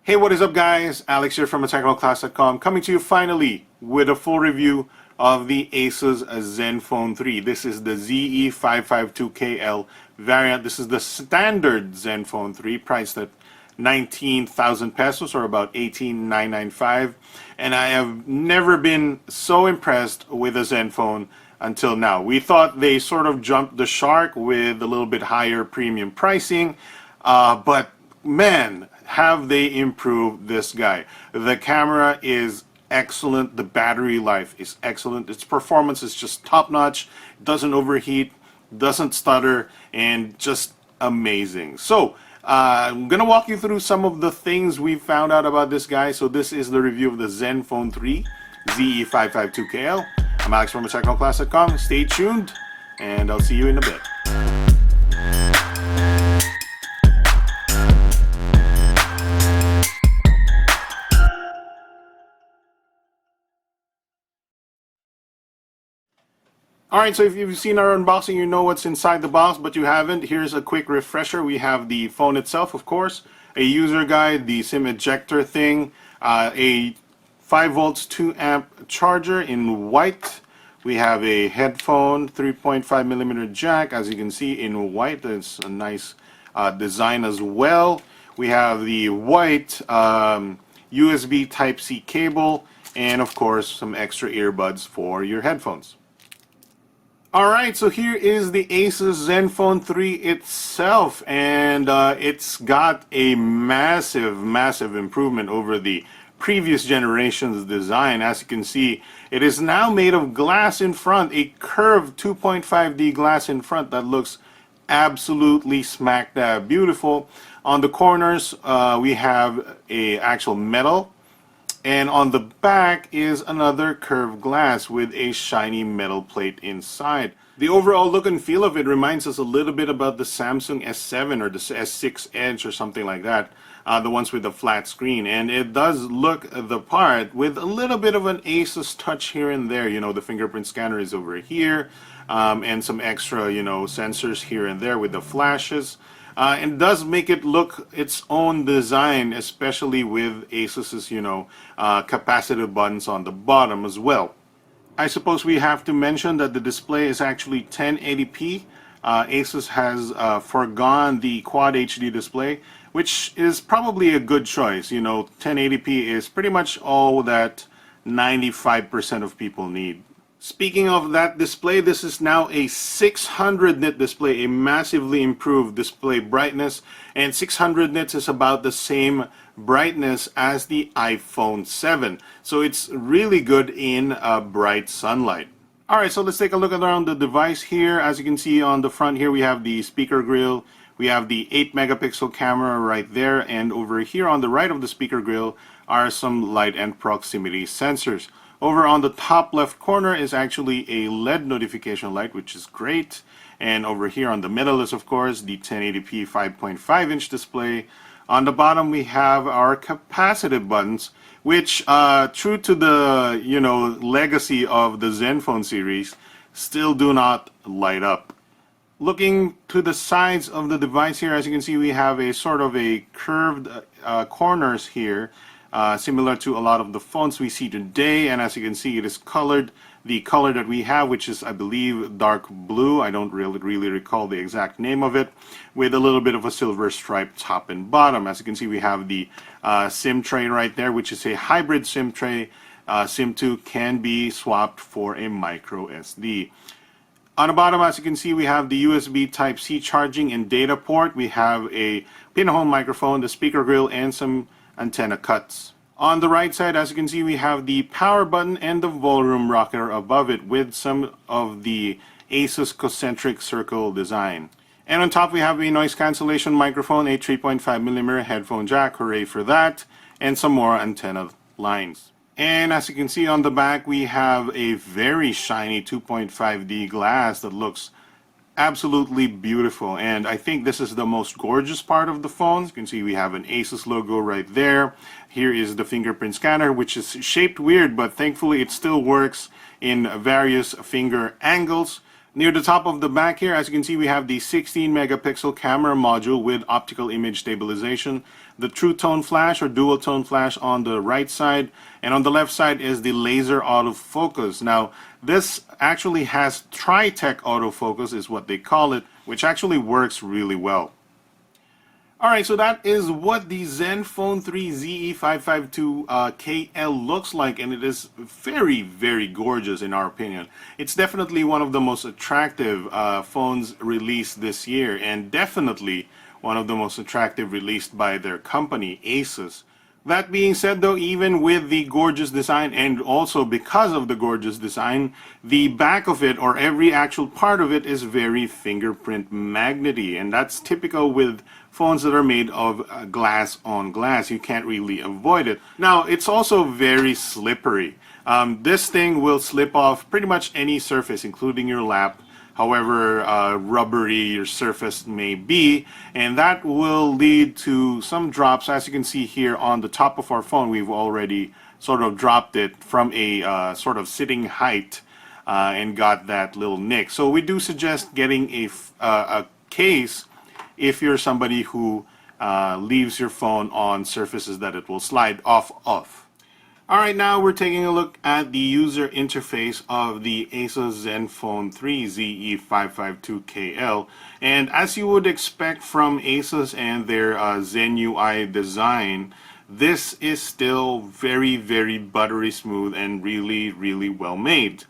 Hey, what is up guys? Alex here from Untitled.com, coming to you finally with a full review of the Asus ZenFone 3. This is the ZE552KL variant. This is the standard ZenFone 3, priced at 19,000 pesos or about 18,995. And I have never been so impressed with a ZenFone until now. We thought they sort of jumped the shark with a little bit higher premium pricing, but man, have they improved this guy. The camera is excellent, the battery life is excellent, its performance is just top-notch, doesn't overheat, doesn't stutter, and just amazing. So I'm gonna walk you through some of the things we found out about this guy. So this is the review of the ZenFone 3 ZE552KL. I'm Alex from Untitled.com. Stay tuned, and I'll see you in a bit. Alright, so if you've seen our unboxing, you know what's inside the box, but you haven't. Here's a quick refresher. We have the phone itself, of course, a user guide, the SIM ejector thing, a 5 volts 2 amp charger in white. We have a headphone, 3.5 millimeter jack, as you can see, in white. It's a nice design as well. We have the white USB Type-C cable, and of course some extra earbuds for your headphones. Alright, so here is the Asus ZenFone 3 itself, and it's got a massive improvement over the previous generation's design. As you can see, it is now made of glass in front, a curved 2.5D glass in front that looks absolutely smack dab beautiful. On the corners, we have a actual metal, and on the back is another curved glass with a shiny metal plate inside. The overall look and feel of it reminds us a little bit about the Samsung S7 or the S6 Edge or something like that, the ones with the flat screen. And it does look the part with a little bit of an Asus touch here and there. You know, the fingerprint scanner is over here, and some extra, you know, sensors here and there with the flashes. And does make it look its own design, especially with Asus's, you know, capacitive buttons on the bottom as well. I suppose we have to mention that the display is actually 1080p. Asus has foregone the Quad HD display, which is probably a good choice. You know, 1080p is pretty much all that 95% of people need. Speaking of that display, this is now a 600 nit display, a massively improved display brightness, and 600 nits is about the same brightness as the iPhone 7. So it's really good in bright sunlight. Alright, so let's take a look around the device here. As you can see on the front here, we have the speaker grill. We have the 8 megapixel camera right there, and over here on the right of the speaker grill are some light and proximity sensors. Over on the top left corner is actually a LED notification light, which is great. And over here on the middle is, of course, the 1080p 5.5-inch display. On the bottom we have our capacitive buttons, which, true to the, you know, legacy of the ZenFone series, still do not light up. Looking to the sides of the device here, as you can see, we have a sort of a curved corners here. Similar to a lot of the phones we see today, and as you can see, it is colored the color that we have, which is, I believe, dark blue. I don't really recall the exact name of it, with a little bit of a silver stripe top and bottom. As you can see, we have the SIM tray right there, which is a hybrid SIM tray. SIM 2 can be swapped for a micro SD. On the bottom, as you can see, we have the USB Type-C charging and data port. We have a pinhole microphone, the speaker grill, and some antenna cuts. On the right side, as you can see, we have the power button and the volume rocker above it with some of the Asus concentric circle design. And on top we have a noise cancellation microphone, a 3.5mm headphone jack, hooray for that, and some more antenna lines. And as you can see on the back, we have a very shiny 2.5D glass that looks absolutely beautiful, and I think this is the most gorgeous part of the phone. You can see we have an Asus logo right there. Here is the fingerprint scanner, which is shaped weird, but thankfully it still works in various finger angles. Near the top of the back here, as you can see, we have the 16 megapixel camera module with optical image stabilization, the true tone flash or dual tone flash on the right side, and on the left side is the laser autofocus. Now, this actually has tri-tech autofocus is what they call it, which actually works really well. Alright, so that is what the ZenFone 3 ZE552KL looks like, and it is very, very gorgeous in our opinion. It's definitely one of the most attractive phones released this year, and definitely one of the most attractive released by their company, Asus. That being said though, even with the gorgeous design and also because of the gorgeous design, the back of it or every actual part of it is very fingerprint magnety, and that's typical with phones that are made of glass on glass. You can't really avoid it. Now, it's also very slippery. This thing will slip off pretty much any surface, including your lap, however rubbery your surface may be, and that will lead to some drops. As you can see here on the top of our phone, we've already sort of dropped it from a sort of sitting height and got that little nick. So we do suggest getting a case if you're somebody who leaves your phone on surfaces that it will slide off of. Alright, now we're taking a look at the user interface of the Asus ZenFone 3 ZE552KL, and as you would expect from Asus and their Zen UI design, this is still very, very buttery smooth and really, really well made.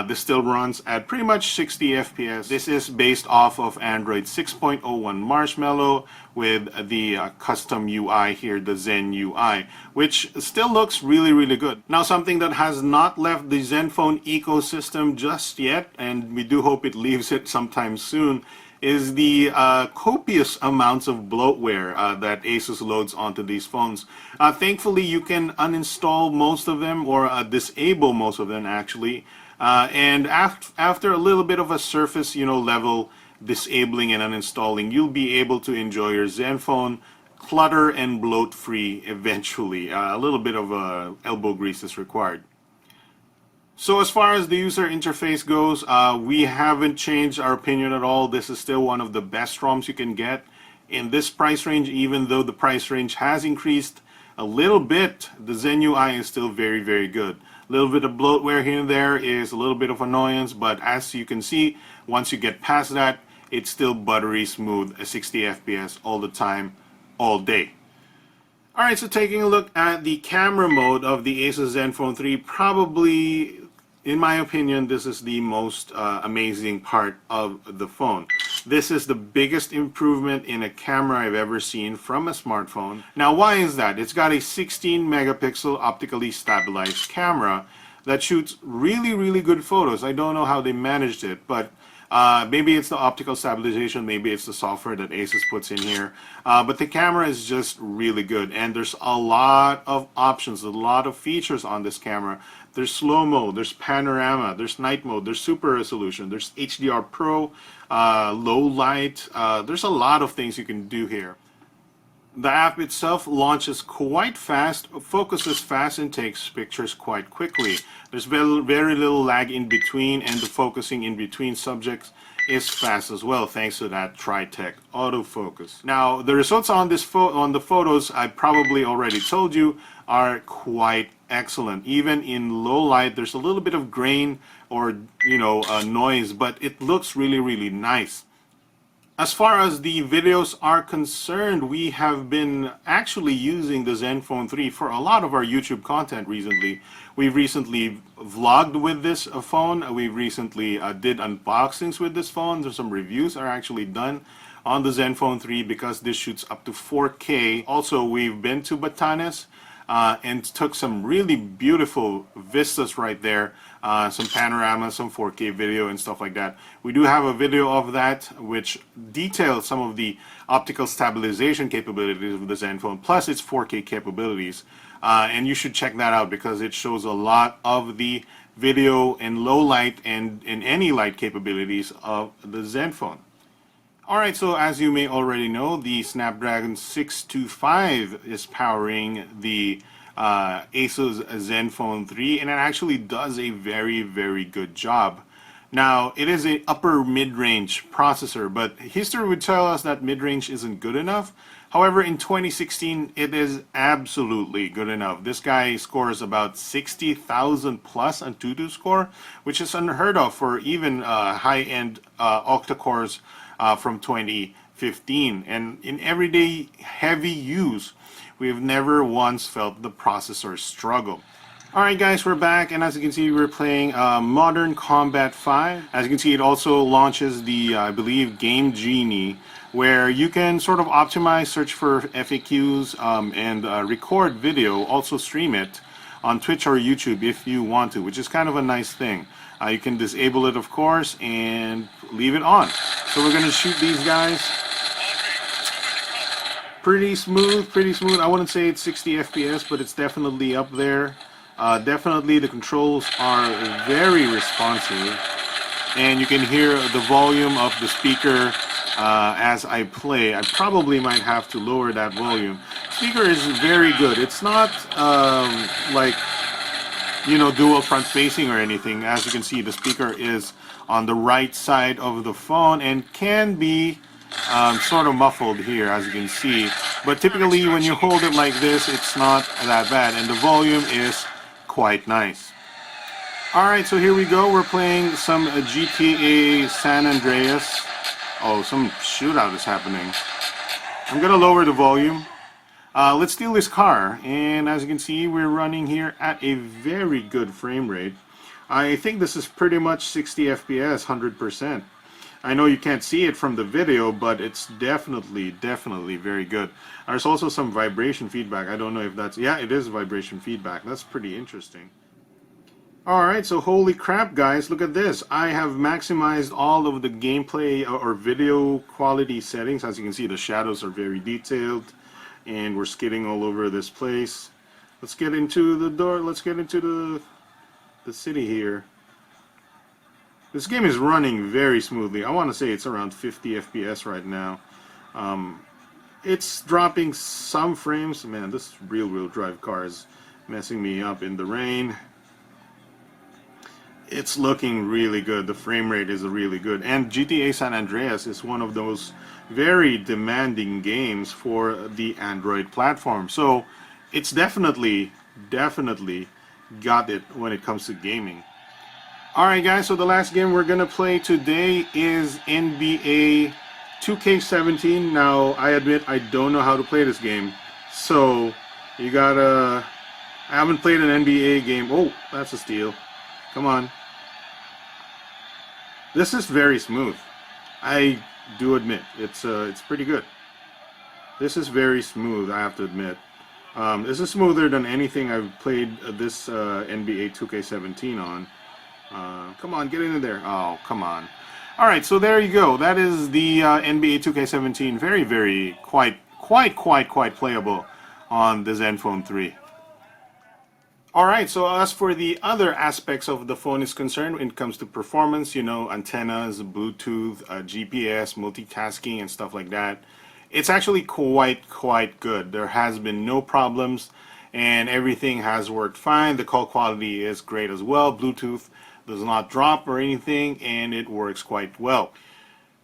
This still runs at pretty much 60 FPS. This is based off of Android 6.01 Marshmallow with the custom UI here, the Zen UI, which still looks really, really good. Now, something that has not left the ZenFone ecosystem just yet, and we do hope it leaves it sometime soon, is the copious amounts of bloatware that Asus loads onto these phones. Thankfully, you can uninstall most of them or disable most of them actually. And after a little bit of a surface, level disabling and uninstalling, you'll be able to enjoy your ZenFone clutter and bloat free eventually. A little bit of elbow grease is required. So as far as the user interface goes, we haven't changed our opinion at all. This is still one of the best ROMs you can get in this price range. Even though the price range has increased a little bit, the Zen UI is still very, very good. A little bit of bloatware here and there is a little bit of annoyance, but as you can see, once you get past that, it's still buttery smooth at 60 FPS all the time, all day. Alright, so taking a look at the camera mode of the Asus ZenFone 3, probably, in my opinion, this is the most amazing part of the phone. This is the biggest improvement in a camera I've ever seen from a smartphone. Now, why is that? It's got a 16 megapixel optically stabilized camera that shoots really, really good photos. I don't know how they managed it, but maybe it's the optical stabilization, maybe it's the software that Asus puts in here. But the camera is just really good, and there's a lot of options, a lot of features on this camera. There's slow mode, there's panorama, there's night mode, there's super resolution, there's HDR Pro, low light. There's a lot of things you can do here. The app itself launches quite fast, focuses fast, and takes pictures quite quickly. There's very little lag in between, and the focusing in between subjects is fast as well, thanks to that Tri-Tech autofocus. Now, the results on this on the photos, I probably already told you, are quite excellent. Even in low light, there's a little bit of grain or noise, but it looks really, really nice. As far as the videos are concerned, we have been actually using the ZenFone 3 for a lot of our YouTube content recently. We've recently vlogged with this phone. We recently did unboxings with this phone. There's some reviews are actually done on the ZenFone 3 because this shoots up to 4K. Also, we've been to Batanes and took some really beautiful vistas right there. Some panorama, some 4K video and stuff like that. We do have a video of that which details some of the optical stabilization capabilities of the ZenFone plus its 4K capabilities, and you should check that out because it shows a lot of the video in low light and in any light capabilities of the ZenFone. Alright, so as you may already know, the Snapdragon 625 is powering the Asus ZenFone 3, and it actually does a very, very good job. Now, it is a upper mid-range processor, but history would tell us that mid-range isn't good enough. However, in 2016, it is absolutely good enough. This guy scores about 60,000 plus on Antutu score, which is unheard of for even high-end octa-cores from 2015. And in everyday heavy use, we've never once felt the processor struggle. Alright guys, we're back, and as you can see, we're playing Modern Combat 5. As you can see, it also launches the, I believe, Game Genie, where you can sort of optimize, search for FAQs, and record video, also stream it on Twitch or YouTube if you want to, which is kind of a nice thing. You can disable it, of course, and leave it on. So we're going to shoot these guys. Pretty smooth, pretty smooth. I wouldn't say it's 60 FPS, but it's definitely up there. Definitely the controls are very responsive, and you can hear the volume of the speaker as I play. I probably might have to lower that volume. Speaker is very good. It's not like, you know, dual front facing or anything. As you can see, the speaker is on the right side of the phone and can be sort of muffled here, as you can see. But typically when you hold it like this, it's not that bad, and the volume is quite nice. Alright, so here we go. We're playing some GTA San Andreas. Oh, some shootout is happening. I'm gonna lower the volume. Let's steal this car, and as you can see, we're running here at a very good frame rate. I think this is pretty much 60 FPS, 100%. I know you can't see it from the video, but it's definitely very good. There's also some vibration feedback. I don't know if that's... yeah, it is vibration feedback. That's pretty interesting. Alright, so holy crap guys, look at this. I have maximized all of the gameplay or video quality settings. As you can see, the shadows are very detailed, and we're skidding all over this place. Let's get into the door. Let's get into the city here. This game is running very smoothly. I want to say it's around 50 FPS right now. It's dropping some frames. Man, this rear-wheel drive car is messing me up in the rain. It's looking really good. The frame rate is really good. And GTA San Andreas is one of those very demanding games for the Android platform. So it's definitely got it when it comes to gaming. Alright guys, so the last game we're gonna play today is NBA 2K17. Now, I admit I don't know how to play this game, so you gotta... I haven't played an NBA game. Oh, that's a steal. Come on. This is very smooth. I do admit, it's pretty good. This is very smooth, I have to admit. This is smoother than anything I've played this NBA 2K17 on. Come on, get into there. Oh, come on. Alright, so there you go. That is the NBA 2K17. Very, quite playable on the ZenFone 3. Alright, so as for the other aspects of the phone is concerned, when it comes to performance, you know, antennas, Bluetooth, GPS, multitasking, and stuff like that, it's actually quite good. There has been no problems, and everything has worked fine. The call quality is great as well. Bluetooth does not drop or anything, and it works quite well.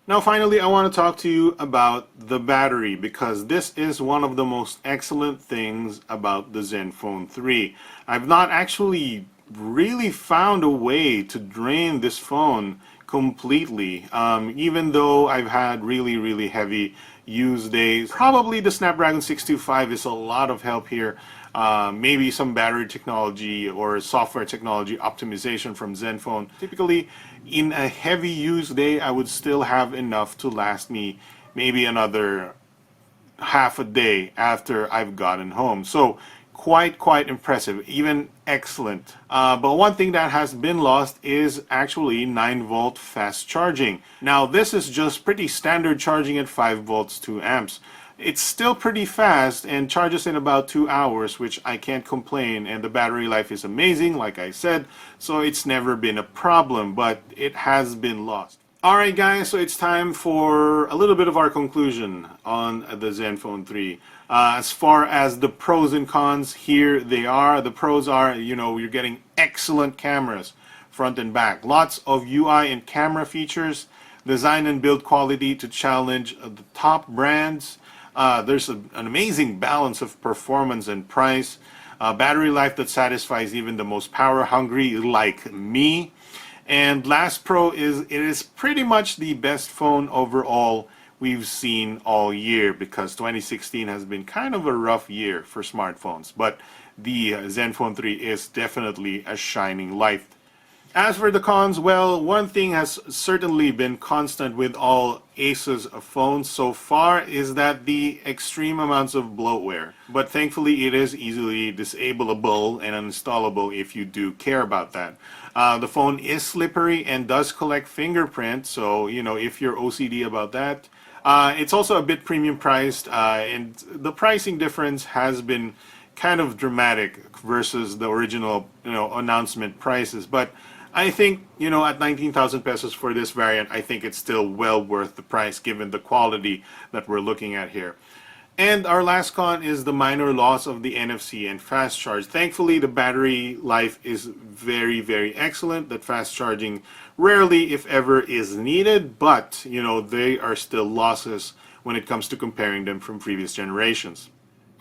Now finally, I want to talk to you about the battery, because this is one of the most excellent things about the ZenFone 3. I've not actually really found a way to drain this phone completely, even though I've had really heavy use days. Probably the Snapdragon 625 is a lot of help here. Maybe some battery technology or software technology optimization from ZenFone. Typically, in a heavy use day, I would still have enough to last me maybe another half a day after I've gotten home. So quite impressive, even excellent. But one thing that has been lost is actually 9-volt fast charging. Now this is just pretty standard charging at 5 volts 2 amps. It's still pretty fast and charges in about 2 hours, which I can't complain, and the battery life is amazing, like I said, so it's never been a problem, but it has been lost. Alright guys, so it's time for a little bit of our conclusion on the ZenFone 3. As far as the pros and cons, here they are. The pros are, you know, you're getting excellent cameras, front and back. Lots of UI and camera features, design and build quality to challenge the top brands. There's an amazing balance of performance and price. Battery life that satisfies even the most power hungry like me. And Last Pro is pretty much the best phone overall we've seen all year, because 2016 has been kind of a rough year for smartphones, but the ZenFone 3 is definitely a shining light. As for the cons, well, one thing has certainly been constant with all Asus phones so far is that the extreme amounts of bloatware. But thankfully it is easily disableable and uninstallable if you do care about that. The phone is slippery and does collect fingerprints, so if you're OCD about that. It's also a bit premium priced, and the pricing difference has been kind of dramatic versus the original announcement prices. But I think, at 19,000 pesos for this variant, I think it's still well worth the price given the quality that we're looking at here. And our last con is the minor loss of the NFC and fast charge. Thankfully, the battery life is very, very excellent. That fast charging rarely, if ever, is needed, but, they are still losses when it comes to comparing them from previous generations.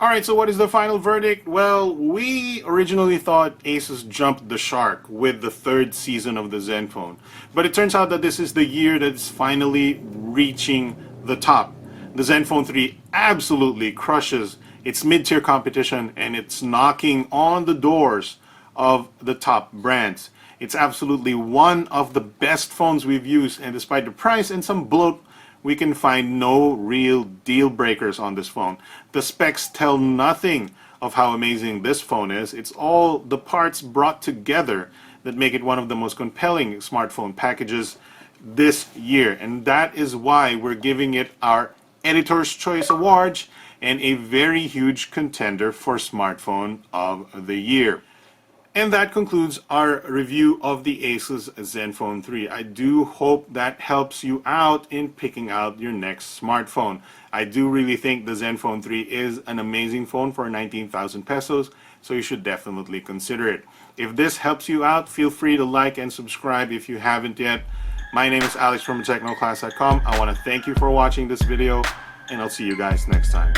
Alright, so what is the final verdict? Well, we originally thought Asus jumped the shark with the third season of the ZenFone. But it turns out that this is the year that it's finally reaching the top. The ZenFone 3 absolutely crushes its mid-tier competition, and it's knocking on the doors of the top brands. It's absolutely one of the best phones we've used, and despite the price and some bloat, we can find no real deal breakers on this phone. The specs tell nothing of how amazing this phone is. It's all the parts brought together that make it one of the most compelling smartphone packages this year. And that is why we're giving it our Editor's Choice Awards and a very huge contender for Smartphone of the Year. And that concludes our review of the Asus ZenFone 3. I do hope that helps you out in picking out your next smartphone. I do really think the ZenFone 3 is an amazing phone for 19,000 pesos, so you should definitely consider it. If this helps you out, feel free to like and subscribe if you haven't yet. My name is Alex from TechnoClass.com. I want to thank you for watching this video, and I'll see you guys next time.